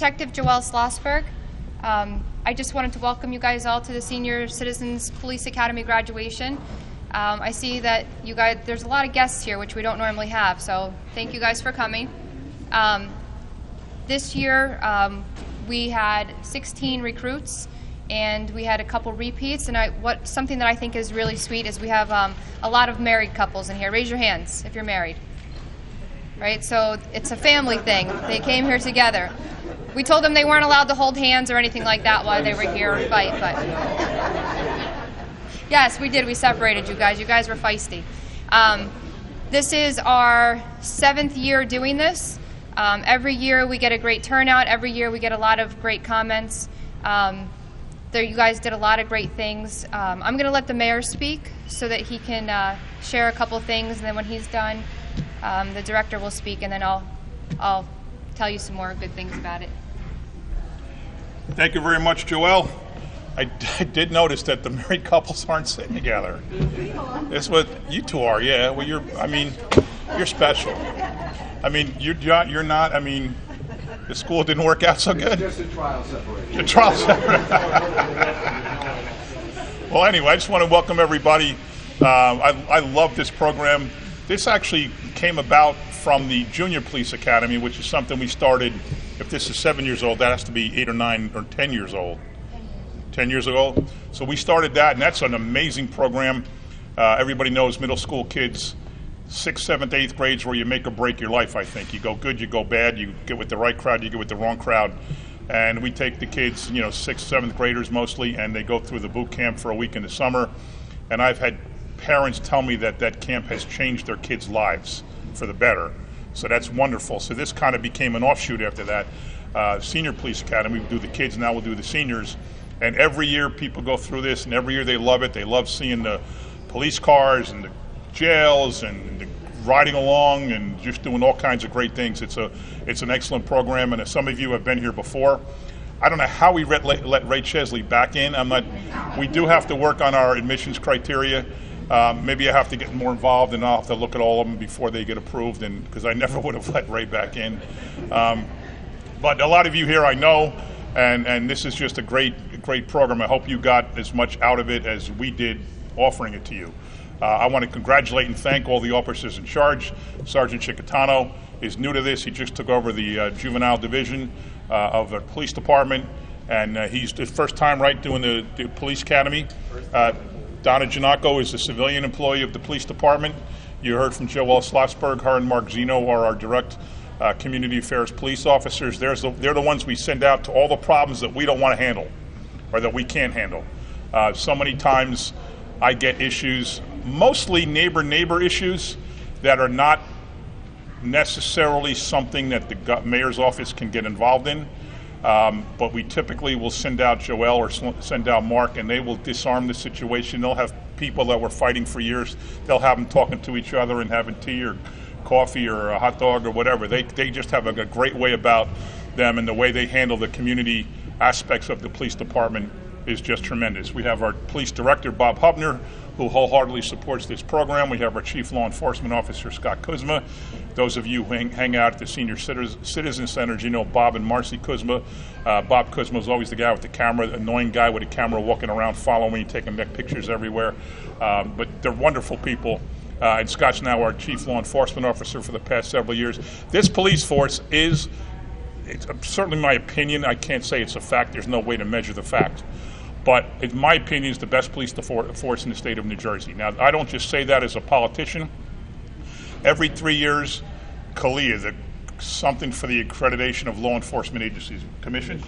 Detective Joelle Schlossberg. I just wanted to welcome you guys all to the Senior Citizens Police Academy graduation. I see that you guys, there's a lot of guests here, which we don't normally have, so thank you guys for coming. This year, we had 16 recruits, and we had a couple repeats, and something that I think is really sweet is we have a lot of married couples in here. Raise your hands if you're married. Right, so it's a family thing. They came here together. We told them they weren't allowed to hold hands or anything like that while they were here and fight, but yes, we did. We separated you guys. You guys were feisty. This is our 7th year doing this. Every year we get a great turnout. Every year we get a lot of great comments. You guys did a lot of great things. I'm going to let the mayor speak so that he can share a couple things, and then when he's done, the director will speak, and then I'll tell you some more good things about it. Thank you very much, Joelle. I did notice that the married couples aren't sitting together. It's what you two are, yeah. Well, you're special. I mean, you're not. I mean, the school didn't work out so good. Just a trial separation. The trial separation. Well, anyway, I just want to welcome everybody. I love this program. This actually came about from the Junior Police Academy, which is something we started. If this is 7 years old, that has to be 8 or 9 or 10 years old. 10 years ago. So we started that, and that's an amazing program. Everybody knows middle school kids, 6th, 7th, 8th grades, where you make or break your life, I think. You go good, you go bad, you get with the right crowd, you get with the wrong crowd. And we take the kids, 6th, 7th graders mostly, and they go through the boot camp for a week in the summer. And I've had parents tell me that camp has changed their kids' lives for the better. So that's wonderful. So this kind of became an offshoot after that. Senior Police Academy, we do the kids, now we'll do the seniors. And every year people go through this, and every year they love it. They love seeing the police cars and the jails and the riding along and just doing all kinds of great things. It's an excellent program, and as some of you have been here before, I don't know how we let Ray Chesley back in. We do have to work on our admissions criteria. Maybe I have to get more involved, and I'll have to look at all of them before they get approved, and because I never would have let Ray back in. But a lot of you here I know, and this is just a great program. I hope you got as much out of it as we did offering it to you. I want to congratulate and thank all the officers in charge. Sergeant Chicatano is new to this. He just took over the juvenile division of the police department, and he's his first time doing the police academy. Donna Giannacco is a civilian employee of the police department. You heard from Joelle Schlossberg. Her and Mark Zeno are our direct community affairs police officers. They're the ones we send out to all the problems that we don't want to handle or that we can't handle. So many times I get issues, mostly neighbor issues, that are not necessarily something that the mayor's office can get involved in. But we typically will send out Joelle or send out Mark, and they will disarm the situation. They'll have people that were fighting for years, they'll have them talking to each other and having tea or coffee or a hot dog or whatever. They just have a great way about them, and the way they handle the community aspects of the police department is just tremendous. We have our police director, Bob Hubner, who wholeheartedly supports this program. We have our chief law enforcement officer, Scott Kuzma. Those of you who hang out at the Senior Citizen Centers, you know Bob and Marcy Kuzma. Bob Kuzma is always the guy with the camera, the annoying guy with a camera walking around following me, taking pictures everywhere. But they're wonderful people. And Scott's now our chief law enforcement officer for the past several years. This police force it's certainly my opinion. I can't say it's a fact. There's no way to measure the fact. But in my opinion, it's the best police force in the state of New Jersey. Now, I don't just say that as a politician. Every 3 years, CALEA, something for the accreditation of law enforcement agencies, Commission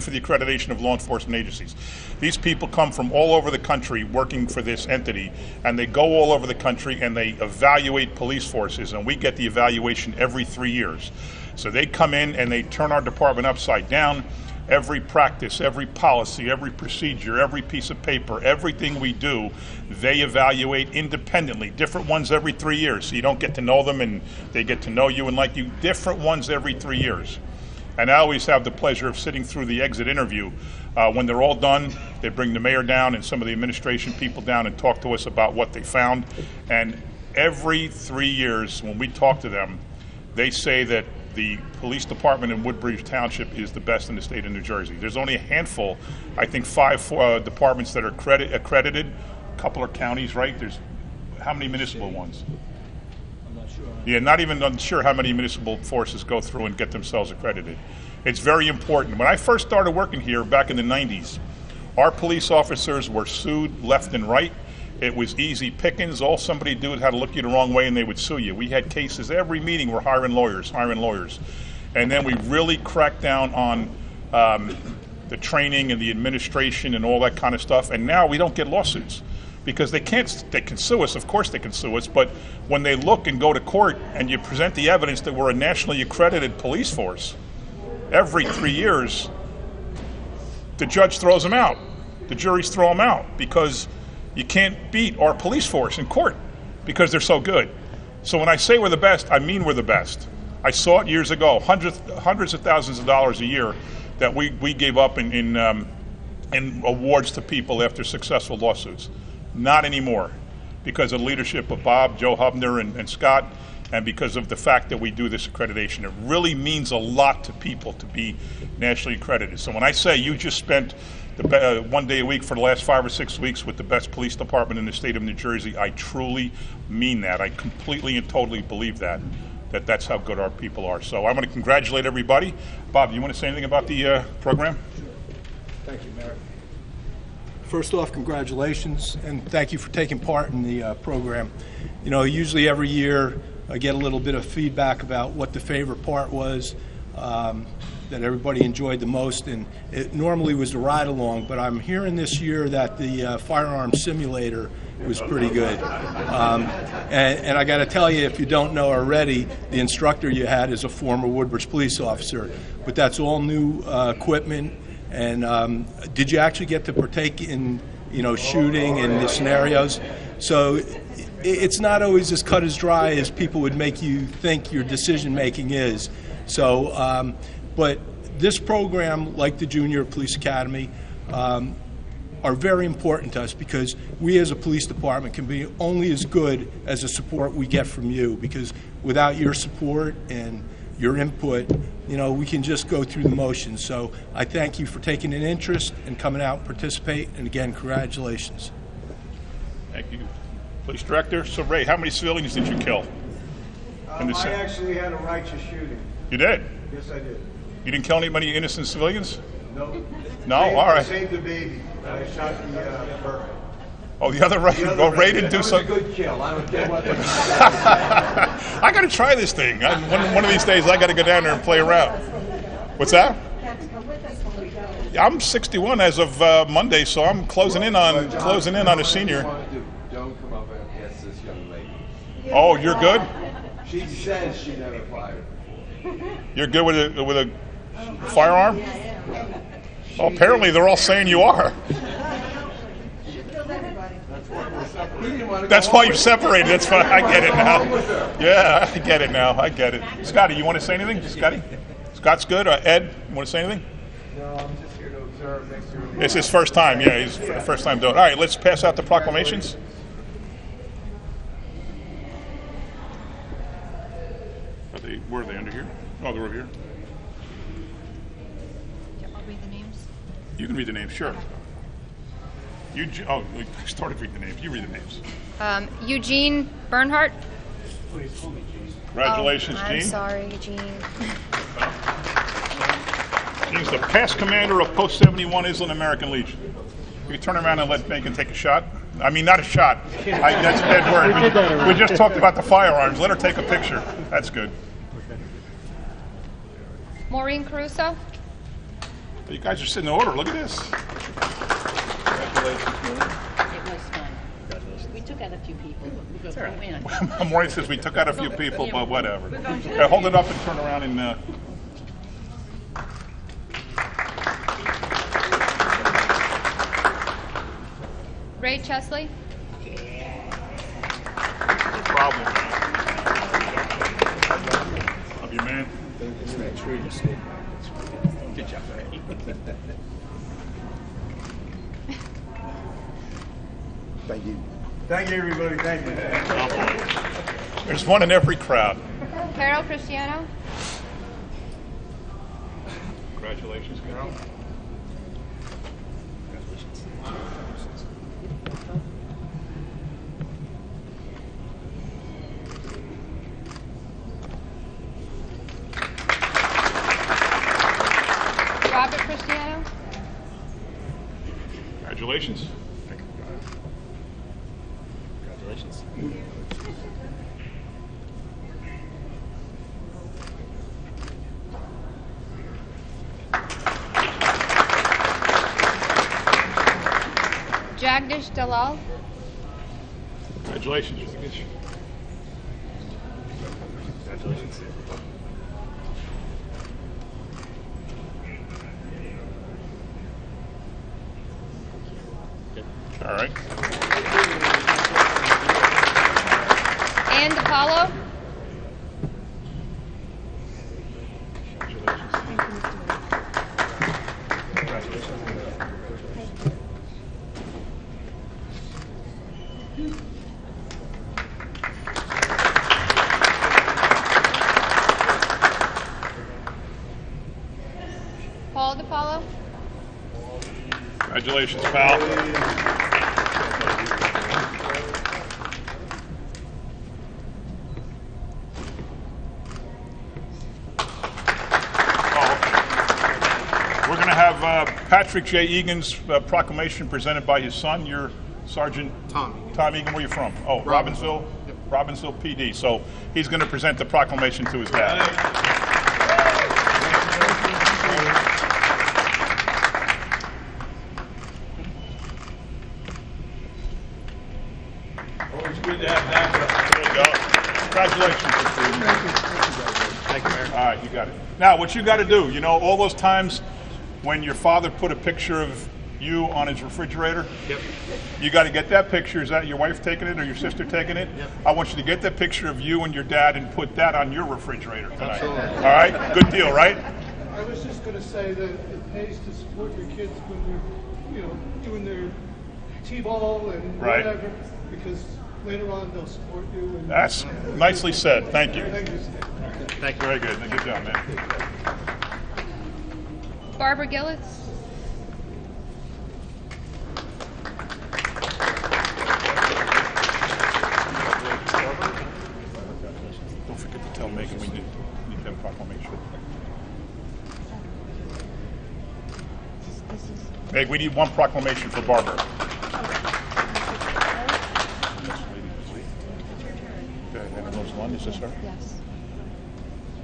for the Accreditation of Law Enforcement Agencies. These people come from all over the country working for this entity, and they go all over the country and they evaluate police forces, and we get the evaluation every 3 years. So they come in and they turn our department upside down. Every practice, every policy, every procedure, every piece of paper, everything we do, they evaluate independently. Different ones every 3 years. So you don't get to know them and they get to know you and like you. Different ones every 3 years. And I always have the pleasure of sitting through the exit interview. When they're all done, they bring the mayor down and some of the administration people down and talk to us about what they found. And every 3 years when we talk to them, they say that the police department in Woodbridge Township is the best in the state of New Jersey. There's only a handful, I think 5 departments that are accredited. A couple are counties, right? There's how many municipal ones? I'm not sure. Yeah, not even unsure how many municipal forces go through and get themselves accredited. It's very important. When I first started working here back in the 90s, our police officers were sued left and right. It was easy pickings. All somebody did was had to look you the wrong way and they would sue you. We had cases every meeting. We're hiring lawyers. And then we really cracked down on the training and the administration and all that kind of stuff. And now we don't get lawsuits because they can sue us. Of course they can sue us. But when they look and go to court and you present the evidence that we're a nationally accredited police force, every 3 years, the judge throws them out. The juries throw them out because you can't beat our police force in court because they're so good. So when I say we're the best, I mean we're the best. I saw it years ago, hundreds of thousands of dollars a year that we gave up in awards to people after successful lawsuits. Not anymore because of the leadership of Bob, Joe Hubner, and Scott, and because of the fact that we do this accreditation. It really means a lot to people to be nationally accredited. So when I say you just spent 1 day a week for the last 5 or 6 weeks with the best police department in the state of New Jersey, I truly mean that. I completely and totally believe that's how good our people are. So I want to congratulate everybody. Bob, you want to say anything about the program? Sure. Thank you, Mayor. First off, congratulations, and thank you for taking part in the program. You know, usually every year I get a little bit of feedback about what the favorite part was that everybody enjoyed the most, and it normally was the ride along, but I'm hearing this year that the firearm simulator was pretty good. And I got to tell you, if you don't know already, the instructor you had is a former Woodbridge police officer, but that's all new equipment. And did you actually get to partake in, shooting and the scenarios? So it's not always as cut as dry as people would make you think your decision making is. So, but this program, like the Junior Police Academy, are very important to us because we as a police department can be only as good as the support we get from you, because without your support and your input, we can just go through the motions. So I thank you for taking an interest and coming out and participate, and again, congratulations. Thank you. Police Director, so Ray, how many civilians did you kill? I actually had a righteous shooting. You did? Yes, I did. You didn't kill anybody innocent civilians? No. No? All right. I saved the baby. I shot the bird. Oh, the other Ray. Well, Ray didn't do something. That was a good kill. I don't care what they I got to try this thing. One of these days, I got to go down there and play around. What's that? I'm 61 as of Monday, so I'm closing in on a senior. Don't come up and ask this young lady. Oh, you're good? She says she never fired. You're good with a firearm? Oh, apparently they're all saying you are. That's why you're separated. That's fine. I get it now. Yeah, I get it now. I get it. Scotty, you want to say anything? Scotty? Scott's good. Ed, you want to say anything? No, I'm just here to observe next to her. It's his first time. Yeah, he's first time doing it. All right, let's pass out the proclamations. Where are they? Under here? Oh, they're over here. I'll read the names. You can read the names, sure. I started reading the names. You read the names. Eugene Bernhardt. Congratulations, I'm Gene. sorry, Eugene. He's the past commander of Post 71 Island American Legion. You can turn around and let Megan take a shot. I mean, not a shot. That's a bad word. We just talked about the firearms. Let her take a picture. That's good. Maureen Caruso. You guys are sitting in order. Look at this. Congratulations, Maureen. It was fun. We took out a few people, but we win. Maureen says we took out a few people, but whatever. Okay, hold it up and turn around and... Ray Chesley. No problem. Love you, man. Good job, Ray. Thank you. Thank you, everybody. Thank you. There's one in every crowd. Carol Cristiano. Congratulations, Carol. Robert Cristiano. Congratulations. Congratulations. Jagdish Dalal. Congratulations. Congratulations. All right. And Apollo. Paul DePaulo. Congratulations, pal. We're going to have Patrick J. Egan's proclamation presented by his son, your Sergeant Tom. Tom Egan. Where are you from? Oh, Robbinsville? Yep. Robbinsville PD. So he's going to present the proclamation to his dad. Always good to have backup. There you go. Congratulations, Mr. Egan. Thank you, Mayor. All right, you got it. Now, what you got to do, you know, all those times when your father put a picture of you on his refrigerator, Yep. you got to get that picture. Is that your wife taking it or your sister taking it? Yep. I want you to get that picture of you and your dad and put that on your refrigerator tonight. Absolutely. All right? Good deal, right? I was just going to say that it pays to support your kids when they're, doing their t-ball and Right. whatever, because later on they'll support you. And That's nicely said. Thank you. Thank you. Thank you. Very good. Good job, man. Barbara Gillets. Don't forget to tell Megan we need that proclamation. Meg, we need one proclamation for Barbara. Anna Rose Lund, is this her? Yes.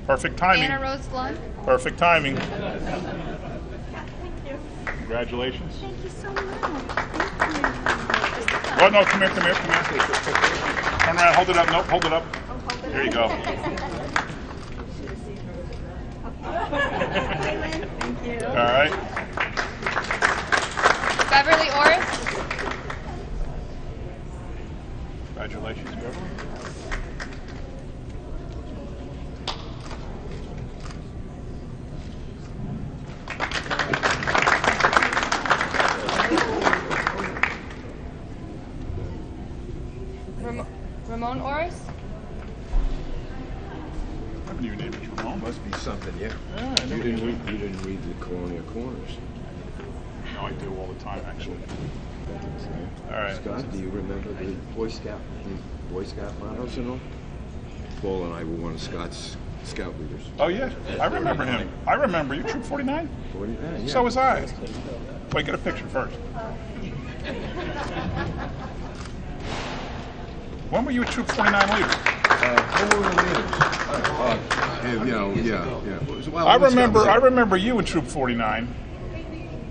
Perfect timing. Anna Rose Lund. Perfect timing. Congratulations. Thank you so much. Oh, no, come here. Turn around, hold it up. Nope, hold it up. There you go. Thank you. All right. Beverly Orris. Congratulations, Beverly. Ramon Orris. I haven't even named it Ramon. Must be something, yeah. Yeah, I You never didn't read the Colonial Corners. No, I do all the time, actually. All right. Scott, do you remember the Boy Scout mottos and all? Paul and I were one of Scott's scout leaders. Oh, yeah. I remember him. I remember you. Troop 49? 49, yeah. So was I. Wait, get a picture first. When were you a Troop 49 leader? Who were the leaders? Well, I let's go. remember you in Troop 49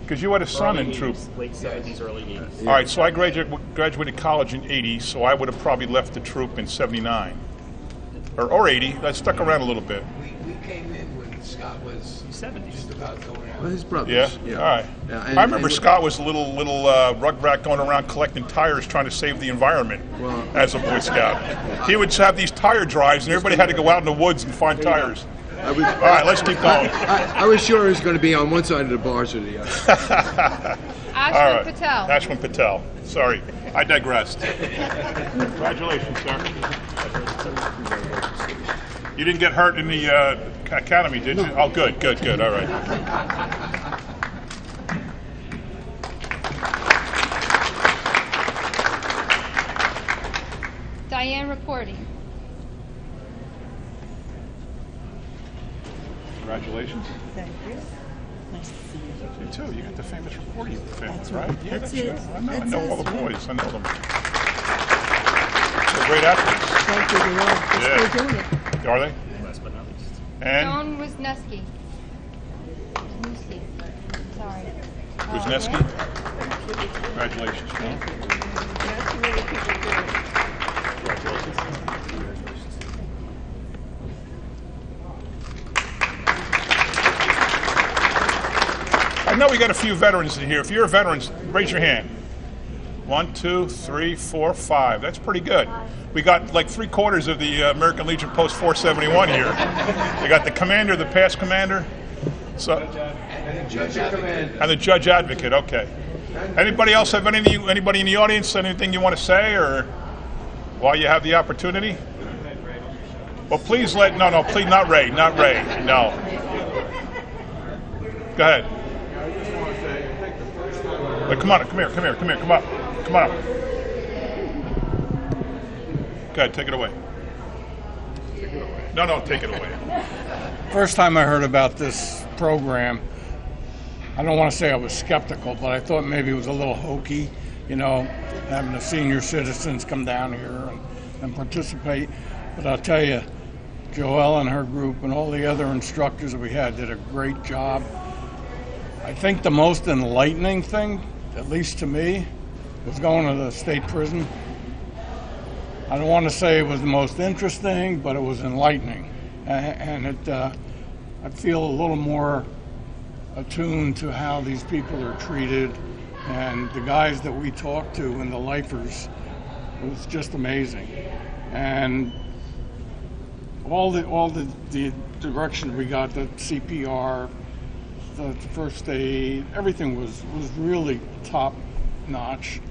because you had a son in Troop. Late 70s, early 80s. All right, so I graduated college in 80, so I would have probably left the troop in 79. Or 80. I stuck around a little bit. We came in when Scott was 70s. just about going out. Well, his brothers. Yeah? All right. Yeah, I remember Scott was a little rug rat going around collecting tires trying to save the environment as a Boy Scout. He would have these tire drives, and everybody had to go out in the woods and find tires. All right, let's keep going. I was sure he was going to be on one side of the bars or the other. Ashwin Patel. Ashwin Patel. Sorry, I digressed. Congratulations, sir. You didn't get hurt in the academy, did you? Oh, good, good, good. All right. Diane reporting. Congratulations. Thank you. Nice to see you. You too. You got the famous reporting family, right? Yeah, That's it. I know all the boys. I know them. They're great athletes. Thank you. They are. They're Yeah. still doing it. Are they? Last but not least. And Joan Wisniewski. Sorry. Wisniewski. Congratulations, Joan. Not too many people do it. Congratulations. I know we got a few veterans in here. If you're a veteran, raise your hand. 1, 2, 3, 4, 5. That's pretty good. We got like 3/4 of the American Legion Post 471 here. We got the commander, the past commander, so, and the judge advocate. Okay. Anybody else have anything? Anybody in the audience? Anything you want to say, or while you have the opportunity? Well, please let please not Ray, no. Go ahead. Come on, come on up. Go ahead, take it away. No, take it away. First time I heard about this program, I don't want to say I was skeptical, but I thought maybe it was a little hokey, having the senior citizens come down here and participate. But I'll tell you, Joelle and her group and all the other instructors that we had did a great job. I think the most enlightening thing, at least to me, was going to the state prison. I don't want to say it was the most interesting, but it was enlightening. And I feel a little more attuned to how these people are treated. And the guys that we talked to and the lifers, it was just amazing. And all the direction we got, the CPR, the first aid, everything was really top notch.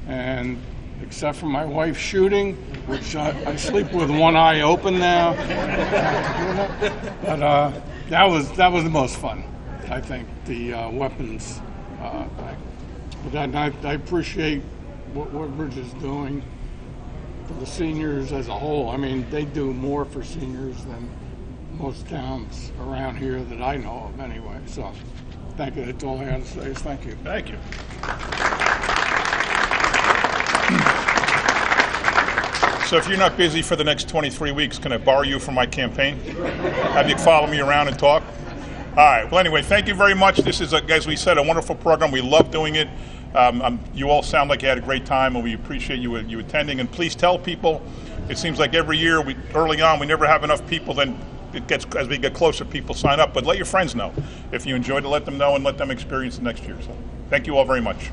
And except for my wife shooting, which I sleep with one eye open now. But that was the most fun, I think, the weapons thing. But I appreciate what Woodbridge is doing for the seniors as a whole. I mean, they do more for seniors than most towns around here that I know of anyway. So thank you. That's all I have to say is thank you. Thank you. So if you're not busy for the next 23 weeks, can I borrow you for my campaign? Have you follow me around and talk? All right. Well, anyway, thank you very much. This is, as we said, a wonderful program. We love doing it. You all sound like you had a great time, and we appreciate you attending. And please tell people. It seems like every year, early on, we never have enough people. Then it gets, as we get closer, people sign up. But let your friends know. If you enjoyed it, let them know and let them experience it next year. So thank you all very much.